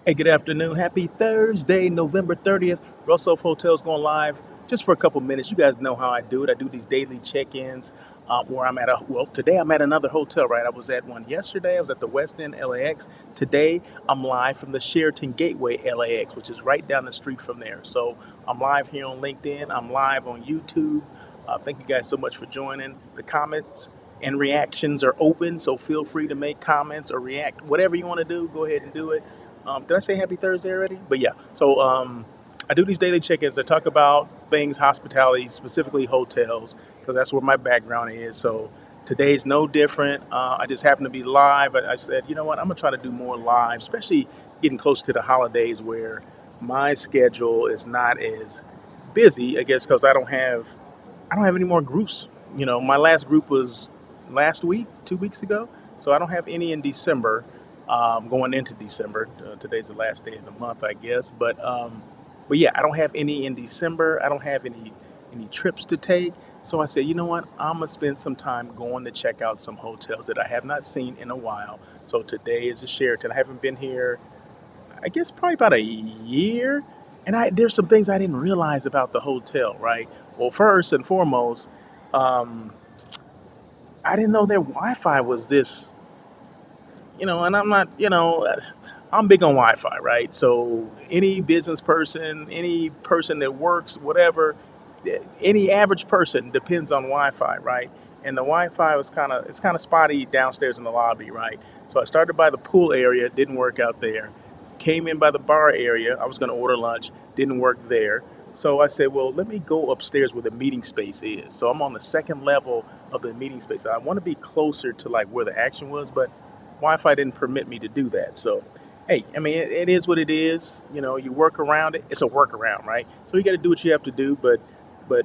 Hey, good afternoon. Happy Thursday, November 30th. Russell Hotels going live just for a couple minutes. You guys know how I do it. I do these daily check-ins where I'm at today I'm at another hotel, right? I was at one yesterday. I was at the West End LAX. Today, I'm live from the Sheraton Gateway LAX, which is right down the street from there. So I'm live here on LinkedIn. I'm live on YouTube. Thank you guys so much for joining. The comments and reactions are open, so feel free to make comments or react. Whatever you want to do, go ahead and do it. Did I say happy Thursday already? But yeah, so I do these daily check-ins. I talk about things, hospitality, specifically hotels, because that's where my background is. So today's no different. I just happen to be live. I said, you know what, I'm gonna try to do more live, especially getting close to the holidays where my schedule is not as busy. I guess because I don't have any more groups. My last group was last week, 2 weeks ago. So I don't have any in December. Going into December, today's the last day of the month, I guess. But yeah, I don't have any in December. I don't have any trips to take. So I said, you know what? I'm gonna spend some time going to check out some hotels that I have not seen in a while. So today is the Sheraton. I haven't been here, I guess, probably about a year. And there's some things I didn't realize about the hotel, right? Well, first and foremost, um, I didn't know their Wi-Fi was this, and I'm not, I'm big on Wi-Fi, right? So any business person, any person that works, whatever, any average person depends on Wi-Fi, right? And the Wi-Fi it's kind of spotty downstairs in the lobby, right? So I started by the pool area, didn't work out there. Came in by the bar area. I was going to order lunch, didn't work there. So I said, well, let me go upstairs where the meeting space is. So I'm on the second level of the meeting space. I want to be closer to like where the action was, but Wi-Fi didn't permit me to do that. So, hey, I mean, it is what it is. You work around it. It's a workaround, right? So you got to do what you have to do. But I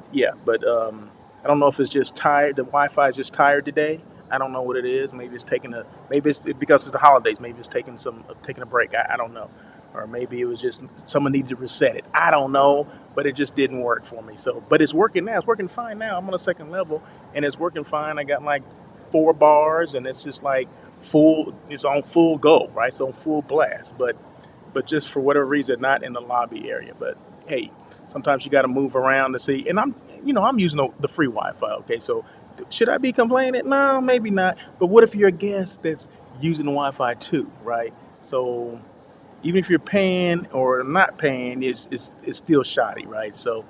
don't know if it's just tired. The Wi-Fi is just tired today. I don't know what it is. Maybe it's because it's the holidays. Maybe it's taking a break. I don't know. Or maybe it was just someone needed to reset it. I don't know, but it just didn't work for me. So, but it's working now. It's working fine now. I'm on the second level, and it's working fine. I got like 4 bars, and it's just like full. It's on full go, right? It's on full blast. But just for whatever reason, not in the lobby area. But hey, sometimes you got to move around to see. And I'm using the free Wi-Fi. Okay, so should I be complaining? No, maybe not. But what if you're a guest that's using the Wi-Fi too, right? So even if you're paying or not paying, it's still shoddy, right? So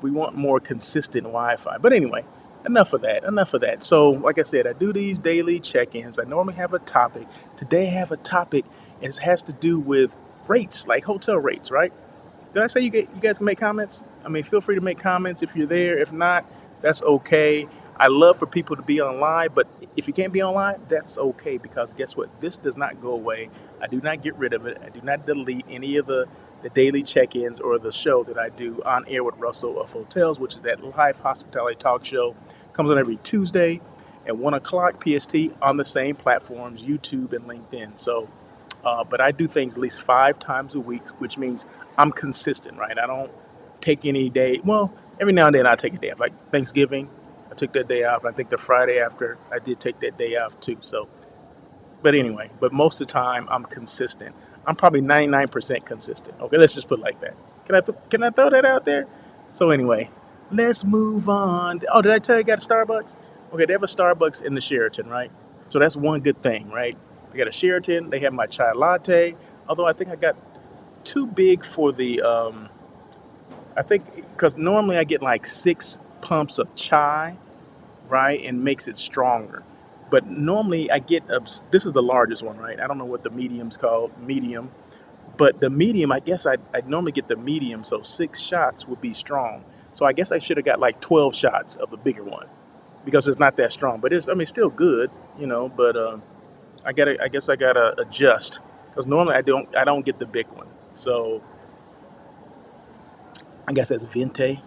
we want more consistent Wi-Fi. But anyway, enough of that. Enough of that. So, like I said, I do these daily check-ins. I normally have a topic. Today I have a topic, and it has to do with rates, like hotel rates, right? Did I say you guys can make comments? I mean, feel free to make comments if you're there. If not, that's okay. I love for people to be online, but if you can't be online, that's okay because guess what? This does not go away. I do not get rid of it. I do not delete any of the daily check-ins or the show that I do on air with Russell of Hotels, which is that live hospitality talk show. Comes on every Tuesday at 1 o'clock PST on the same platforms, YouTube and LinkedIn. So but I do things at least 5 times a week, which means I'm consistent, right? I don't take any day. Well, every now and then I take a day off, like Thanksgiving. I took that day off. I think the Friday after I did take that day off too. So, but anyway, but most of the time I'm consistent. I'm probably 99% consistent. Okay, let's just put it like that. Can I throw that out there? So anyway, let's move on. Oh, did I tell you I got a Starbucks? Okay, they have a Starbucks in the Sheraton, right? So that's one good thing, right? They got a Sheraton. They have my chai latte. Although I think I got too big for the. I think because normally I get like 6 pumps of chai, right, and makes it stronger. But normally I get this is the largest one, right? I don't know what the medium's called, medium, but the medium, I guess I'd normally get the medium, so 6 shots would be strong. So I guess I should have got like 12 shots of the bigger one because it's not that strong. But I mean, still good, But I guess I gotta adjust because normally I don't get the big one. So I guess that's vente.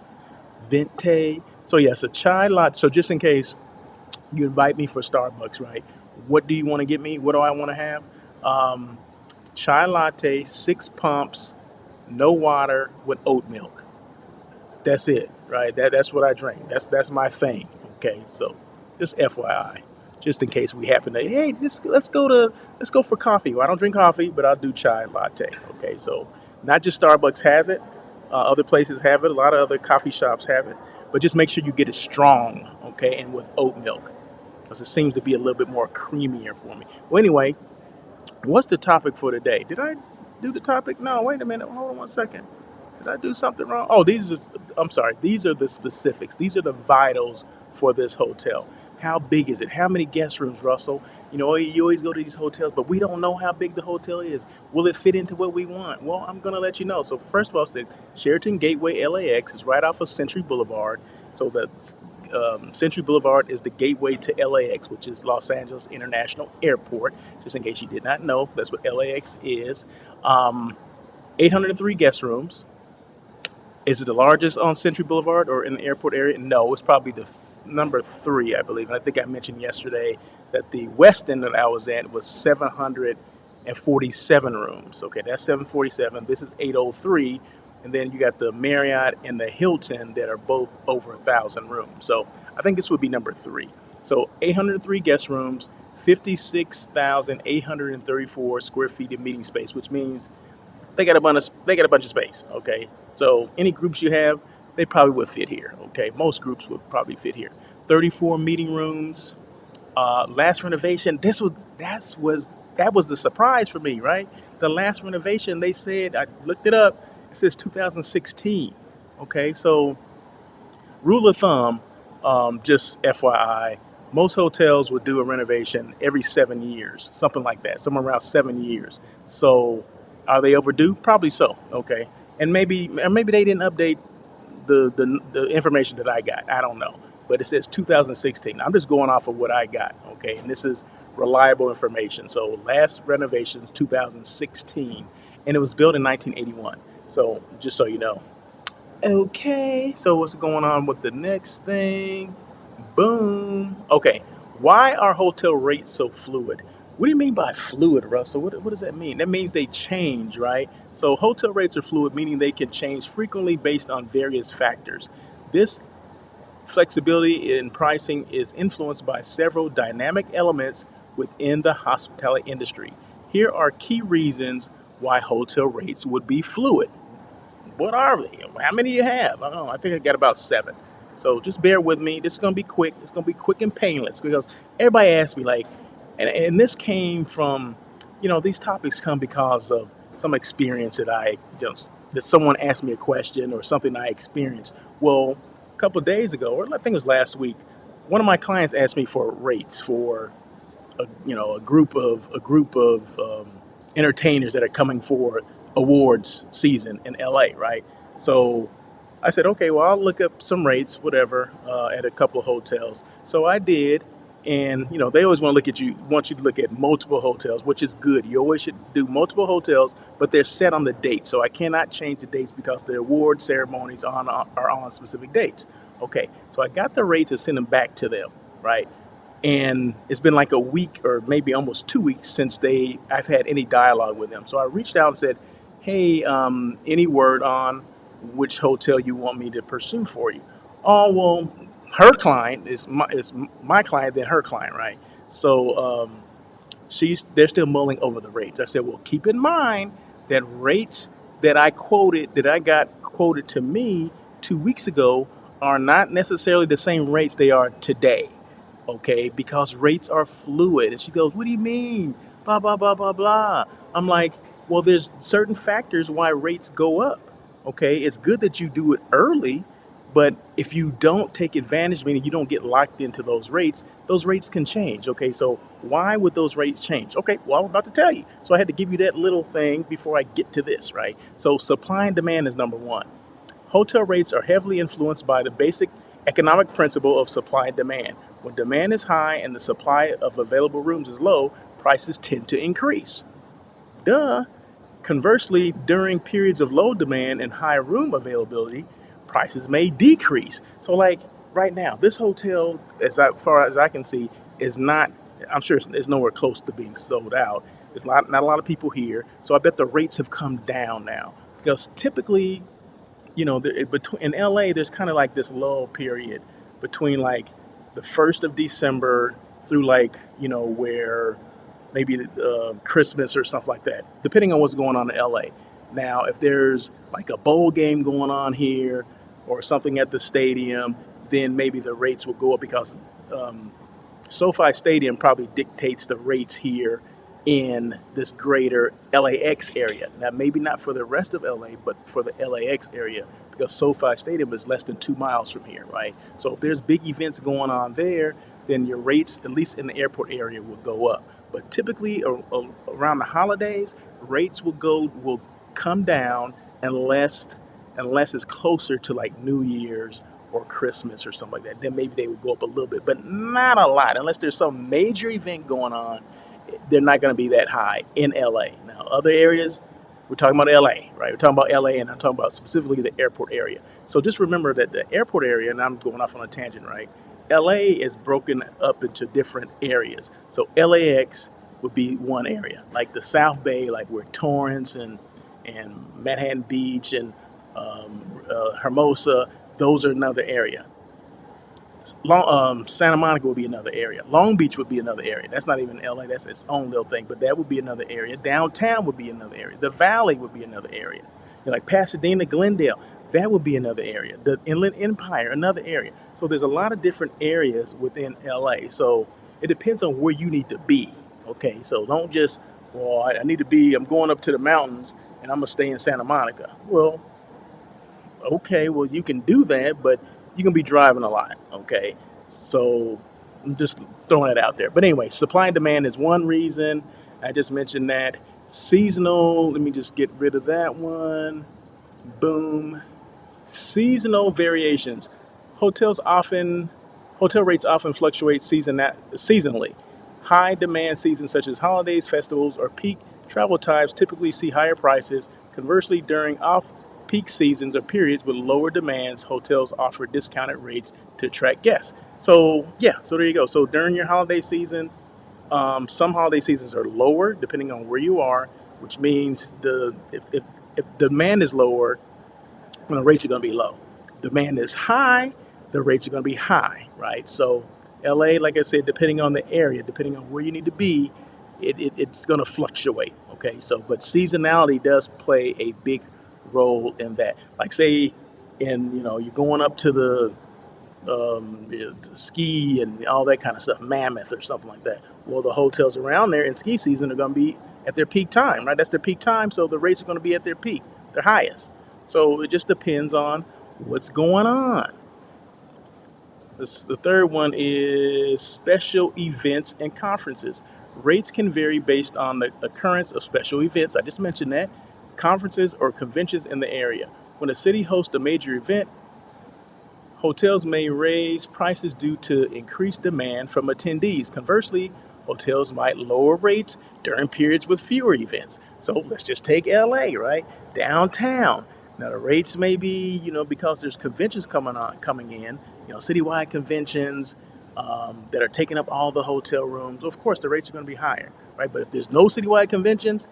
So yes, a chai latte. So just in case you invite me for Starbucks, right? What do you want to get me? What do I want to have? Um, Chai latte, 6 pumps, no water with oat milk. That's it, right? That's what I drink. That's my thing. Okay, so just FYI. just in case we happen to, hey, let's go for coffee. Well, I don't drink coffee, but I'll do chai latte. Okay, so not just Starbucks has it, other places have it, a lot of other coffee shops have it, but just make sure you get it strong, okay, and with oat milk because it seems to be a little bit more creamier for me. Well, anyway, what's the topic for today? Did I do the topic? No, wait a minute. Hold on one second. Did I do something wrong? Oh, I'm sorry. These are the specifics. These are the vitals for this hotel. How big is it? How many guest rooms, Russell? You know, you always go to these hotels, but we don't know how big the hotel is. Will it fit into what we want? Well, I'm going to let you know. So, first of all, it's the Sheraton Gateway LAX. It's right off of Century Boulevard. So, the Century Boulevard is the gateway to LAX, which is Los Angeles International Airport. Just in case you did not know, that's what LAX is. 803 guest rooms. Is it the largest on Century Boulevard or in the airport area? No, it's probably the number three, I believe. And I think I mentioned yesterday that the Westin that I was at was 747 rooms. Okay, that's 747. This is 803. And then you got the Marriott and the Hilton that are both over 1,000 rooms. So I think this would be number three. So 803 guest rooms, 56,834 square feet of meeting space, which means they got a bunch of space. Okay, so any groups you have, they probably would fit here. Okay, most groups would probably fit here. 34 meeting rooms. Last renovation. That was the surprise for me, right? The last renovation, they said, I looked it up. It says 2016. Okay, so rule of thumb, just FYI, most hotels would do a renovation every 7 years, something like that, somewhere around 7 years. So, are they overdue? Probably so. Okay, and maybe they didn't update the information that I got. I don't know, but it says 2016. I'm just going off of what I got. Okay, and this is reliable information. So, last renovations 2016, and it was built in 1981. So, just so you know. Okay, so what's going on with the next thing? Boom. Okay, why are hotel rates so fluid? What do you mean by fluid, Russell? What does that mean? That means they change, right? So hotel rates are fluid, meaning they can change frequently based on various factors. This flexibility in pricing is influenced by several dynamic elements within the hospitality industry. Here are key reasons why hotel rates would be fluid. What are they? How many do you have? I don't know. I think I got about seven. So just bear with me. This is gonna be quick. It's gonna be quick and painless because everybody asks me like, and this came from, these topics come because of some experience that I just that someone asked me a question or something I experienced. Well, a couple of days ago, or I think it was last week, one of my clients asked me for rates for a group of entertainers that are coming for awards season in LA, right? So I said, okay, well, I'll look up some rates, whatever, at a couple of hotels. So I did, and they always want you to look at multiple hotels, which is good. You always should do multiple hotels, but they're set on the date. So I cannot change the dates because the award ceremonies are on specific dates. Okay, so I got the rates and sent them back to them, right? And it's been like a week or maybe almost 2 weeks since I've had any dialogue with them. So I reached out and said, "Hey, any word on which hotel you want me to pursue for you?" Oh well, her client is my client, then her client, right? So they're still mulling over the rates. I said, well, keep in mind that rates that I got quoted to me 2 weeks ago are not necessarily the same rates they are today. Okay, because rates are fluid. And she goes, what do you mean? Blah blah blah blah blah. I'm like, well, there's certain factors why rates go up. Okay, it's good that you do it early, but if you don't take advantage, meaning you don't get locked into those rates can change. Okay, so why would those rates change? Okay, well, I'm about to tell you. So I had to give you that little thing before I get to this, right? So supply and demand is number one. Hotel rates are heavily influenced by the basic economic principle of supply and demand. When demand is high and the supply of available rooms is low, prices tend to increase. Duh. Conversely, during periods of low demand and high room availability, prices may decrease. So, like right now, this hotel, far as I can see, is not. I'm sure it's nowhere close to being sold out. There's not a lot of people here, so I bet the rates have come down now. Because typically, between in LA, there's kind of like this lull period between like the 1st of December through like, where maybe Christmas or stuff like that, depending on what's going on in LA. Now, if there's like a bowl game going on here or something at the stadium, then maybe the rates will go up because um, SoFi Stadium probably dictates the rates here in this greater LAX area. Now, maybe not for the rest of LA, but for the LAX area, because SoFi Stadium is less than 2 miles from here, right? So if there's big events going on there, then your rates, at least in the airport area, will go up. But typically around the holidays, rates will come down unless it's closer to like New Year's or Christmas or something like that. Then maybe they would go up a little bit, but not a lot. Unless there's some major event going on, they're not going to be that high in LA. Now, other areas, we're talking about LA, right? We're talking about LA, and I'm talking about specifically the airport area. So just remember that the airport area, and I'm going off on a tangent, right? LA is broken up into different areas. So LAX would be one area, like the South Bay, like where Torrance and Manhattan Beach and Hermosa, those are another area. Santa Monica would be another area. Long Beach would be another area. That's not even LA. That's its own little thing. But that would be another area. Downtown would be another area. The Valley would be another area. Like Pasadena, Glendale, that would be another area. The Inland Empire, another area. So there's a lot of different areas within LA. So it depends on where you need to be. Okay, so don't just, well, I need to be, I'm going up to the mountains and I'm going to stay in Santa Monica. Well, okay, well, you can do that, but you're going to be driving a lot. Okay, so I'm just throwing it out there. But anyway, supply and demand is one reason. I just mentioned that. Seasonal, let me just get rid of that one. Boom. Seasonal variations. Hotels often Hotel rates often fluctuate seasonally. High demand seasons such as holidays, festivals, or peak travel times typically see higher prices. Conversely, during off-peak seasons or periods with lower demands, hotels offer discounted rates to attract guests. So yeah, so there you go. So during your holiday season, some holiday seasons are lower depending on where you are, which means if demand is lower, then the rates are going to be low. Demand is high, the rates are going to be high, right? So LA, like I said, depending on the area, depending on where you need to be, it's going to fluctuate. Okay, so but seasonality does play a big role in that. Like say, you're going up to the ski and all that kind of stuff, Mammoth or something like that. Well, the hotels around there in ski season are going to be at their peak time, right? That's their peak time, so the rates are going to be at their peak, their highest. So it just depends on what's going on. The third one is special events and conferences. Rates can vary based on the occurrence of special events. I just mentioned that. Conferences or conventions in the area. When a city hosts a major event, hotels may raise prices due to increased demand from attendees. Conversely, hotels might lower rates during periods with fewer events. So let's just take LA, right? Downtown. Now the rates may be, because there's conventions coming in, citywide conventions that are taking up all the hotel rooms. Of course, the rates are going to be higher, right? But if there's no citywide conventions,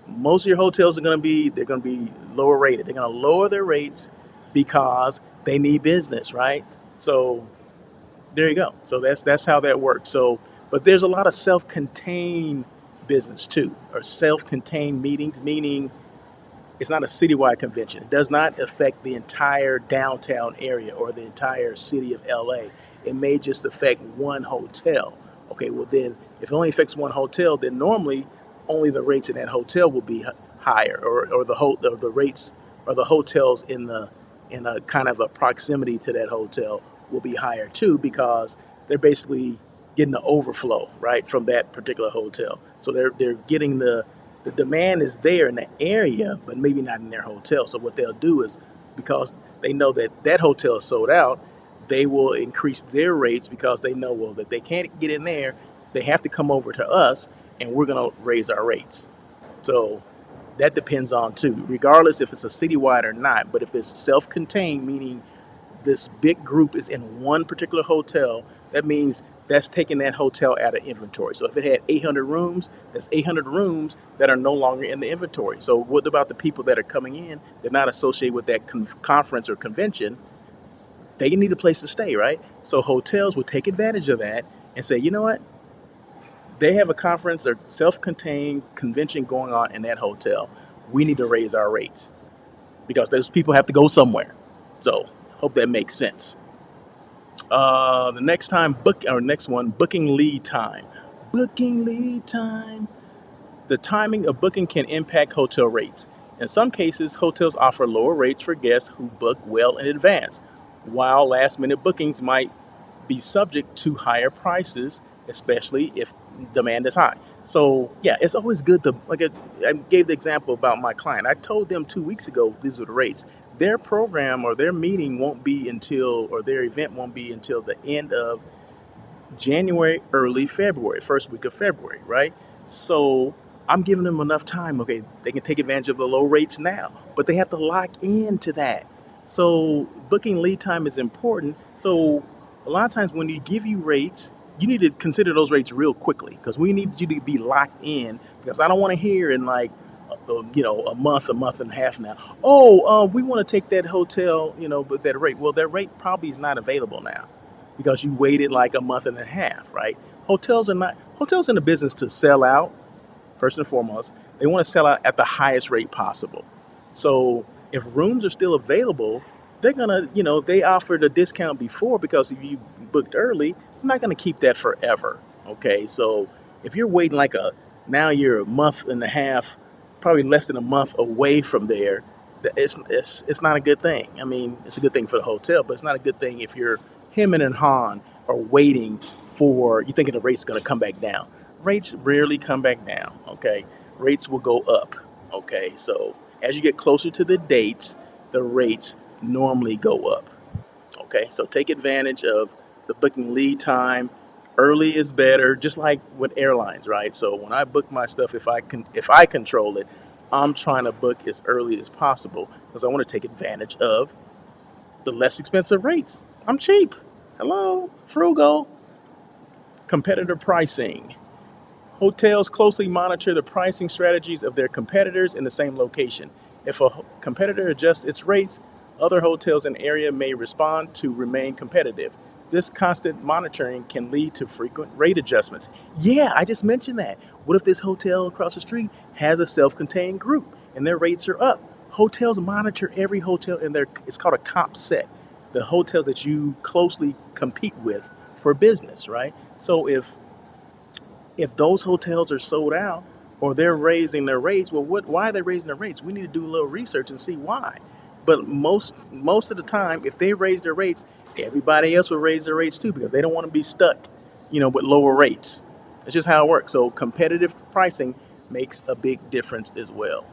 most of your hotels they're going to be lower rated. They're going to lower their rates because they need business, right? So there you go. So that's how that works. So, but there's a lot of self-contained business too, or self-contained meetings, meaning it's not a citywide convention. It does not affect the entire downtown area or the entire city of LA. It may just affect one hotel. Okay, well then, if it only affects one hotel, then normally only the rates in that hotel will be higher, or the rates or the hotels in a kind of a proximity to that hotel will be higher too, because they're basically getting the overflow right from that particular hotel. So they're getting the demand is there in the area, but maybe not in their hotel. So what they'll do is, because they know that hotel is sold out, they will increase their rates because they know, well, that they can't get in there, they have to come over to us, and we're going to raise our rates. So that depends on too, regardless if it's a citywide or not. But if it's self-contained, meaning this big group is in one particular hotel, that means that's taking that hotel out of inventory. So if it had 800 rooms, that's 800 rooms that are no longer in the inventory. So what about the people that are coming in? They're not associated with that conference or convention. They need a place to stay, right? So hotels will take advantage of that, and say, you know what? They have a conference or self-contained convention going on in that hotel. We need to raise our rates because those people have to go somewhere. So hope that makes sense. The next time book or next one, booking lead time. Booking lead time. The timing of booking can impact hotel rates. In some cases, hotels offer lower rates for guests who book well in advance, while last minute bookings might be subject to higher prices, especially if demand is high. So, yeah, it's always good to, I gave the example about my client. I told them 2 weeks ago these are the rates. Their program or their meeting won't be until, or their event won't be until the end of January, early February, first week of February, right? So I'm giving them enough time. Okay, they can take advantage of the low rates now, but they have to lock into that. So booking lead time is important. So a lot of times when you give you rates, you need to consider those rates real quickly because we need you to be locked in. Because I don't want to hear in like, a month and a half now. Oh, we want to take that hotel, but that rate. Well, that rate probably is not available now because you waited like a month and a half, right? Hotels in the business to sell out first and foremost. They want to sell out at the highest rate possible. So if rooms are still available, they're gonna, they offered a discount before because if you booked early, they're not gonna keep that forever. Okay, so if you're waiting now you're a month and a half, probably less than a month away from there. It's not a good thing. I mean, it's a good thing for the hotel, but it's not a good thing if you're hemming and hawing or waiting for you thinking the rate's going to come back down. Rates rarely come back down. Okay, rates will go up. Okay, so as you get closer to the dates, the rates normally go up. Okay, so take advantage of the booking lead time. Early is better, just like with airlines, right? So when I book my stuff, if I control it, I'm trying to book as early as possible because I want to take advantage of the less expensive rates. I'm cheap. Hello, frugal. Competitor pricing. Hotels closely monitor the pricing strategies of their competitors in the same location. If a competitor adjusts its rates, other hotels in the area may respond to remain competitive. This constant monitoring can lead to frequent rate adjustments. Yeah, I just mentioned that. What if this hotel across the street has a self-contained group and their rates are up? Hotels monitor every hotel in their it's called a comp set. The hotels that you closely compete with for business, right? So if those hotels are sold out or they're raising their rates, well, why are they raising their rates? We need to do a little research and see why. But most of the time, if they raise their rates, everybody else will raise their rates too because they don't want to be stuck, with lower rates. That's just how it works. So competitive pricing makes a big difference as well.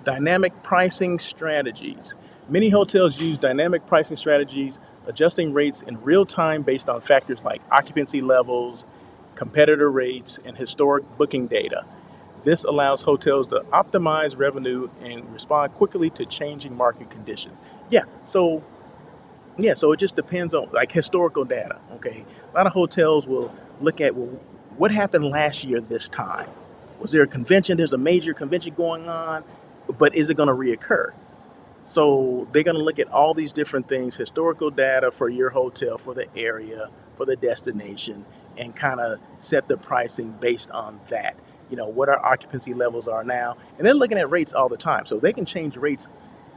Dynamic pricing strategies. Many hotels use dynamic pricing strategies, adjusting rates in real time based on factors like occupancy levels, competitor rates, and historic booking data. This allows hotels to optimize revenue and respond quickly to changing market conditions. Yeah, so it just depends on like historical data. Okay, a lot of hotels will look at, well, what happened last year this time. Was there a convention? There's a major convention going on, but is it going to reoccur? So they're going to look at all these different things, historical data for your hotel, for the area, for the destination, and kind of set the pricing based on that. What our occupancy levels are now. And they're looking at rates all the time. So they can change rates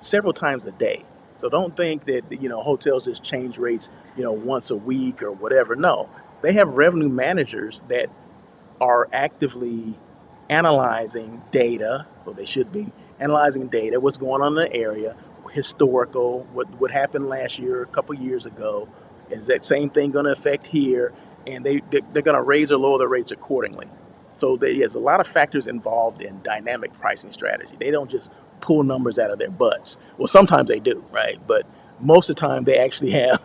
several times a day. So don't think that, hotels just change rates, once a week or whatever. No, they have revenue managers that are actively analyzing data, or they should be analyzing data, what's going on in the area, historical, what happened last year, a couple years ago. Is that same thing going to affect here? And they're going to raise or lower the rates accordingly. So there's a lot of factors involved in dynamic pricing strategy. They don't just pull numbers out of their butts. Well, sometimes they do, right? But most of the time they actually have,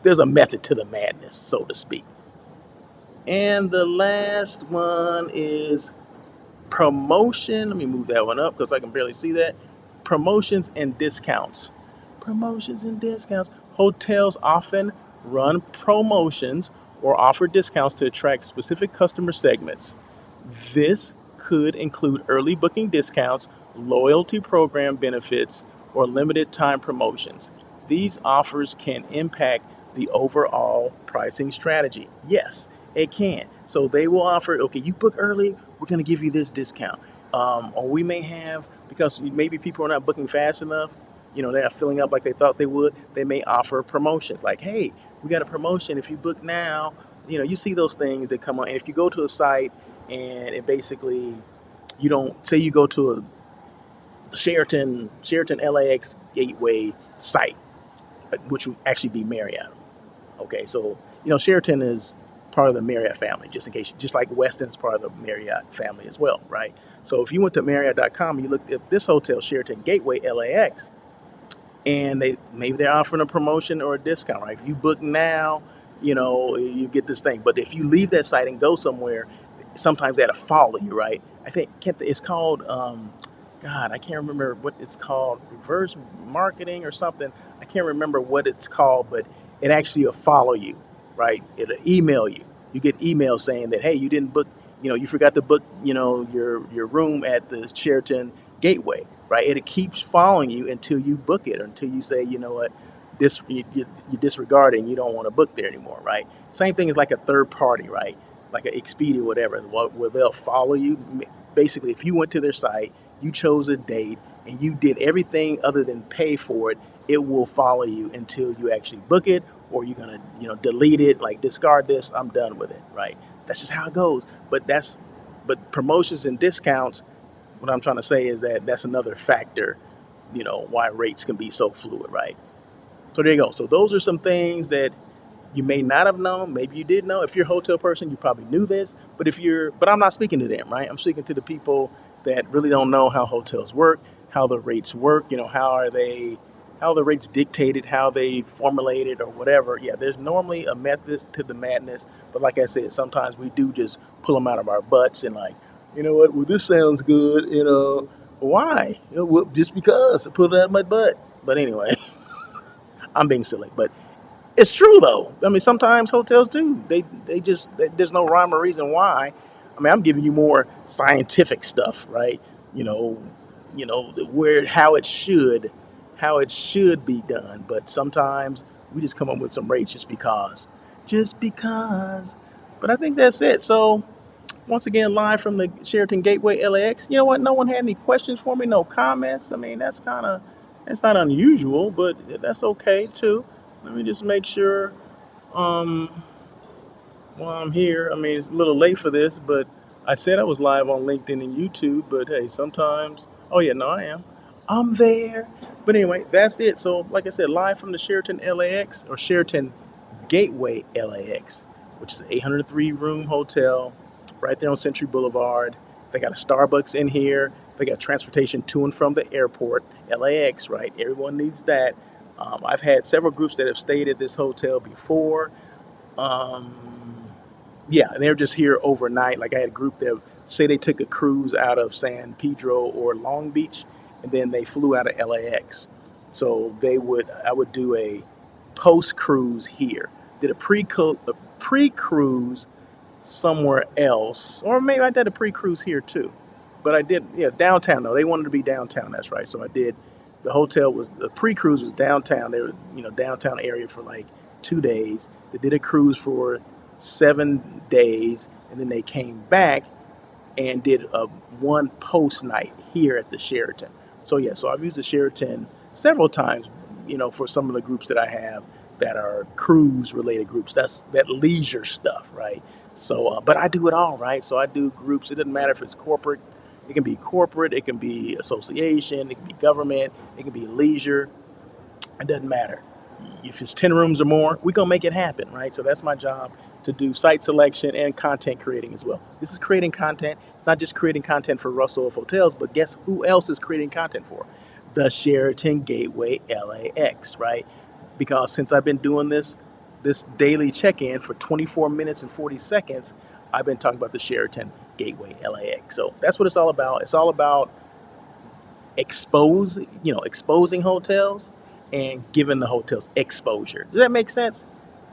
there's a method to the madness, so to speak. And the last one is promotion. Let me move that one up because I can barely see that. Promotions and discounts. Promotions and discounts. Hotels often run promotions or offer discounts to attract specific customer segments. This could include early booking discounts, loyalty program benefits, or limited time promotions. These offers can impact the overall pricing strategy? Yes, it can. So they will offer, okay, you book early, we're going to give you this discount. Or we may have, because maybe people are not booking fast enough, they're not filling up like they thought they would, they may offer promotions like, hey, we got a promotion. If you book now, you see those things that come on. And if you go to a site and it basically, you don't, say you go to a Sheraton LAX Gateway site, which would actually be Marriott. Okay, so Sheraton is part of the Marriott family, just in case, just like Weston's part of the Marriott family as well, right? So if you went to Marriott.com and you looked at this hotel, Sheraton Gateway LAX, and they're offering a promotion or a discount, right? If you book now, you get this thing. But if you leave that site and go somewhere, sometimes that'll follow you, right? I think it's called God, I can't remember what it's called, reverse marketing or something. I can't remember what it's called, but it actually will follow you, right? It'll email you. You get emails saying that, hey, you didn't book, you forgot to book, your room at the Sheraton Gateway, right? It keeps following you until you book it, or until you say, you know what, you disregard it and you don't want to book there anymore, right? Same thing as like a third party, right? Like an Expedia or whatever, where they'll follow you. Basically, if you went to their site, you chose a date, and you did everything other than pay for it, it will follow you until you actually book it, or you're gonna, delete it, like discard this, I'm done with it, right? That's just how it goes. But promotions and discounts, what I'm trying to say is that that's another factor, why rates can be so fluid, right? So there you go. So those are some things that you may not have known. Maybe you did know. If you're a hotel person, you probably knew this. But I'm not speaking to them, right? I'm speaking to the people that really don't know how hotels work, how the rates work. How the rates dictated, how they formulated, or whatever. Yeah, there's normally a method to the madness. But like I said, sometimes we do just pull them out of our butts and like, you know what? Well, this sounds good. Why? Well, just because I put it out of my butt. But anyway, I'm being silly. But it's true though. I mean, sometimes hotels do. There's no rhyme or reason why. I mean, I'm giving you more scientific stuff, right? You know, where how it should be done. But sometimes we just come up with some rates just because. But I think that's it. So once again, live from the Sheraton Gateway LAX. You know what? No one had any questions for me, no comments. I mean, that's not unusual, but that's okay too. Let me just make sure um, while I'm here. I mean, it's a little late for this, but I said I was live on LinkedIn and YouTube, but hey, sometimes. Oh, yeah, no, I am. I'm there. But anyway, that's it. So, like I said, live from the Sheraton LAX, or Sheraton Gateway LAX, which is an 803 room hotel right there on Century Boulevard. They got a Starbucks in here. They got transportation to and from the airport, LAX, right? Everyone needs that. I've had several groups that have stayed at this hotel before. Um, yeah, and they're just here overnight. Like I had a group that say they took a cruise out of San Pedro or Long Beach, and then they flew out of LAX. So I would do a post cruise here. Did a pre cruise somewhere else, or maybe I did a pre cruise here too. But I did, yeah, downtown though. They wanted to be downtown. That's right. So I did. The pre cruise was downtown. They were, downtown area for like 2 days. They did a cruise for 7 days, and then they came back and did a one post night here at the Sheraton. So yeah, so I've used the Sheraton several times, for some of the groups that I have that are cruise related groups. That's that leisure stuff, right? So, but I do it all, right? So I do groups. It doesn't matter if it's corporate. It can be corporate. It can be association. It can be government. It can be leisure. It doesn't matter. If it's 10 rooms or more, we're going to make it happen, right? So that's my job, to do site selection and content creating as well. This is creating content, not just creating content for Russell of Hotels, but guess who else is creating content for? The Sheraton Gateway LAX, right? Because since I've been doing this daily check-in for 24 minutes and 40 seconds, I've been talking about the Sheraton Gateway LAX. So that's what it's all about. It's all about exposing hotels and giving the hotels exposure. Does that make sense?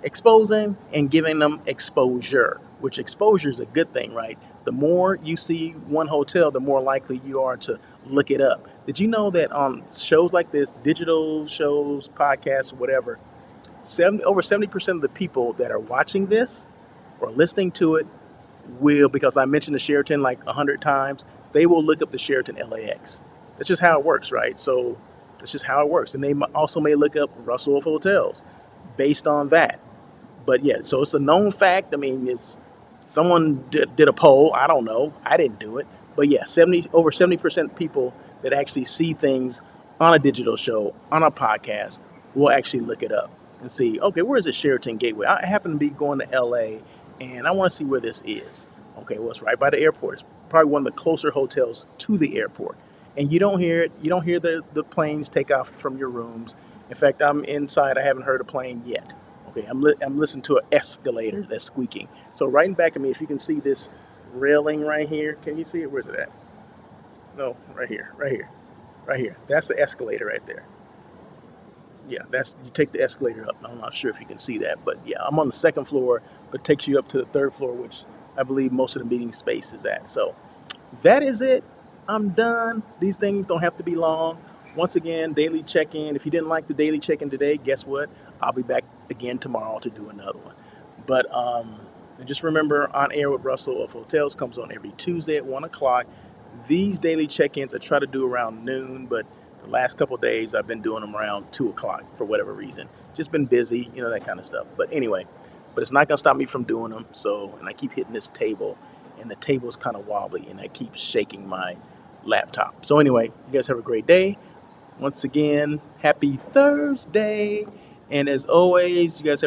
Exposing and giving them exposure, which exposure is a good thing, right? The more you see one hotel, the more likely you are to look it up. Did you know that on shows like this, digital shows, podcasts, whatever, over 70% of the people that are watching this or listening to it will, because I mentioned the Sheraton like 100 times, they will look up the Sheraton LAX. That's just how it works, right? So that's just how it works. And they also may look up Russell of Hotels based on that. But yeah, so it's a known fact. I mean, it's someone did a poll. I don't know. I didn't do it. But yeah, over 70% of people that actually see things on a digital show, on a podcast, will actually look it up and see, okay, where is the Sheraton Gateway? I happen to be going to LA and I want to see where this is. Okay, well, it's right by the airport. It's probably one of the closer hotels to the airport. And you don't hear it. You don't hear the planes take off from your rooms. In fact, I'm inside. I haven't heard a plane yet. Okay, I'm listening to an escalator that's squeaking. So right in back of me, if you can see this railing right here, can you see it? Where's it at? No, right here, right here, right here. That's the escalator right there. Yeah, that's you take the escalator up. I'm not sure if you can see that, but yeah, I'm on the second floor, but it takes you up to the third floor, which I believe most of the meeting space is at. So that is it. I'm done. These things don't have to be long. Once again, daily check-in. If you didn't like the daily check-in today, guess what? I'll be back again tomorrow to do another one. But and just remember, On Air with Russell of Hotels comes on every Tuesday at 1 o'clock. These daily check-ins I try to do around noon, but the last couple of days I've been doing them around 2 o'clock for whatever reason. Just been busy, that kind of stuff. But anyway, but it's not gonna stop me from doing them. So, and I keep hitting this table, and the table's kind of wobbly, and I keep shaking my laptop. So anyway, you guys have a great day. Once again, happy Thursday. And as always, you guys have